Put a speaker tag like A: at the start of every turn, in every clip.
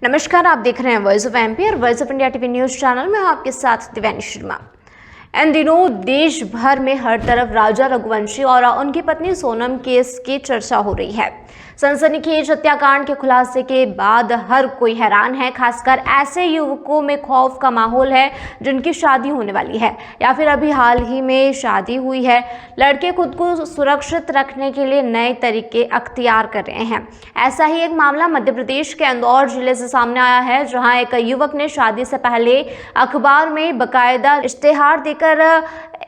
A: नमस्कार, आप देख रहे हैं वॉइस ऑफ एमपी और voice of India TV news channel में। आपके साथ दिव्यानी शर्मा। इन दिनों देश भर में हर तरफ राजा रघुवंशी और उनकी पत्नी सोनम केस की चर्चा हो रही है। सनसनीखेज हत्याकांड के खुलासे के बाद हर कोई हैरान है, खासकर ऐसे युवकों में खौफ का माहौल है जिनकी शादी होने वाली है या फिर अभी हाल ही में शादी हुई है। लड़के खुद को सुरक्षित रखने के लिए नए तरीके अख्तियार कर रहे हैं। ऐसा ही एक मामला मध्य प्रदेश के इंदौर जिले से सामने आया है, जहां एक युवक ने शादी से पहले अखबार में बाकायदा इश्तेहार देकर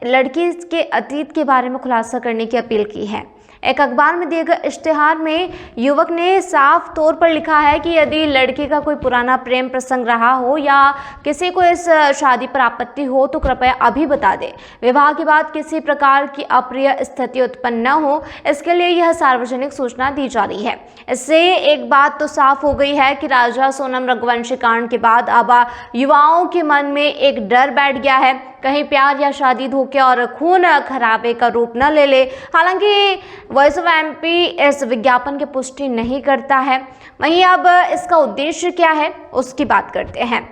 A: लड़की के अतीत के बारे में खुलासा करने की अपील की है। एक अखबार में दिए गए इश्तेहार में युवक ने साफ तौर पर लिखा है कि यदि लड़की का कोई पुराना प्रेम प्रसंग रहा हो या किसी को इस शादी पर आपत्ति हो तो कृपया अभी बता दें। विवाह के बाद किसी प्रकार की अप्रिय स्थिति उत्पन्न न हो, इसके लिए यह सार्वजनिक सूचना दी जा रही है। इससे एक बात तो साफ हो गई है कि राजा सोनम रघुवंशी कांड के बाद अब युवाओं के मन में एक डर बैठ गया है, कहीं प्यार या शादी धोखे और खून खराबे का रूप न ले ले। हालांकि वॉइस ऑफ एमपी इस विज्ञापन की पुष्टि नहीं करता है। वहीं अब इसका उद्देश्य क्या है उसकी बात करते हैं।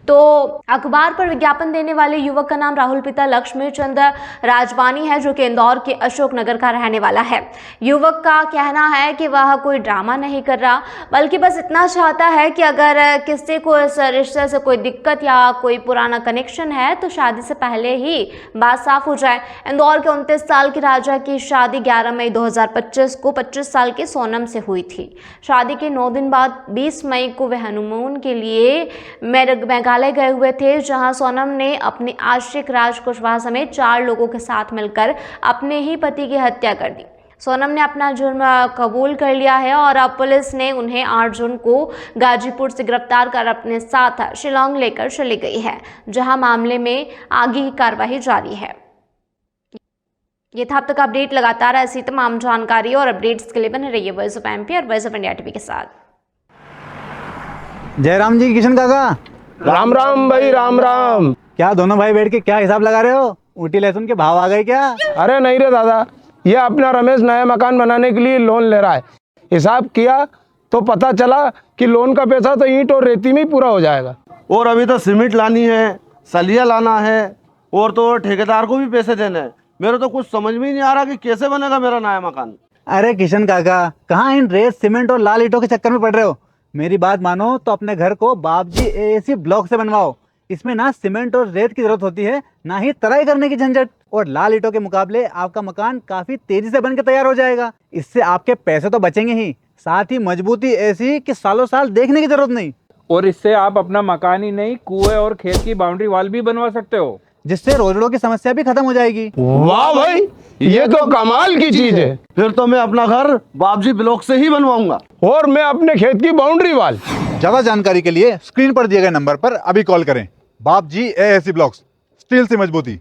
A: तो अखबार पर विज्ञापन देने वाले युवक का नाम राहुल पिता लक्ष्मी चंद राजवानी है, जो कि इंदौर के अशोकनगर का रहने वाला है। युवक का कहना है कि वह कोई ड्रामा नहीं कर रहा, बल्कि बस इतना चाहता है कि अगर किसी को इस रिश्ते से कोई दिक्कत या कोई पुराना कनेक्शन है तो शादी से पहले ही बात साफ हो जाए। इंदौर के 29 साल के राजा की शादी 11 मई 2025 को 25 साल की सोनम से हुई थी। शादी के 9 दिन बाद 20 मई को वे हनीमून के लिए मेघालय गए हुए थे, जहां सोनम ने अपने आशिक राज कुशवाहा समेत 4 लोगों के साथ मिलकर अपने ही पति की हत्या कर दी। सोनम ने अपना जुर्म कबूल कर लिया है और अब पुलिस ने उन्हें 8 जून को गाजीपुर से गिरफ्तार कर अपने साथ शिलांग लेकर चली गई है, जहां मामले में आगे की कार्रवाई जारी है। ये था अब तक अपडेट। लगातार ऐसी तमाम जानकारी और अपडेट्स के लिए बने रहिए वॉइस ऑफ एमपी और वॉइस ऑफ इंडिया टीवी के साथ।
B: जयराम जी, किशन काका,
C: राम राम भाई, राम राम।
B: क्या दोनों भाई बैठ के क्या हिसाब लगा रहे हो? ऊटी लहसुन के भाव आ गए क्या?
C: अरे नहीं रे दादा, ये अपना रमेश नया मकान बनाने के लिए लोन ले रहा है। हिसाब किया तो पता चला कि लोन का पैसा तो ईंट और रेती में ही पूरा हो जाएगा।
D: और अभी तो सीमेंट लानी है, सलिया लाना है और तो ठेकेदार को भी पैसे देने हैं। मेरे तो कुछ समझ में ही नहीं आ रहा कि कैसे बनेगा मेरा नया मकान।
B: अरे किशन काका, कहाँ इन रेत सीमेंट और लाल ईंटों के चक्कर में पड़ रहे हो? मेरी बात मानो तो अपने घर को बाबजी एएसी ब्लॉक से बनवाओ। इसमें ना सीमेंट और रेत की जरूरत होती है, ना ही तराई करने की झंझट। और लाल ईंटों के मुकाबले आपका मकान काफी तेजी से बनकर तैयार हो जाएगा। इससे आपके पैसे तो बचेंगे ही, साथ ही मजबूती ऐसी कि सालों साल देखने की जरूरत नहीं।
E: और इससे आप अपना मकान ही नहीं, कुएं और खेत की बाउंड्री वॉल भी बनवा सकते हो,
B: जिससे रोजड़ों की समस्या भी खत्म हो जाएगी।
C: वाह भाई, ये तो कमाल की चीज है।
D: फिर तो मैं अपना घर बाबजी ब्लॉक से ही बनवाऊंगा।
C: और मैं अपने खेत की बाउंड्री वाल।
B: ज्यादा जानकारी के लिए स्क्रीन पर दिए गए नंबर पर अभी कॉल करें। बाबजी एएसी ब्लॉक्स, स्टील से मजबूती।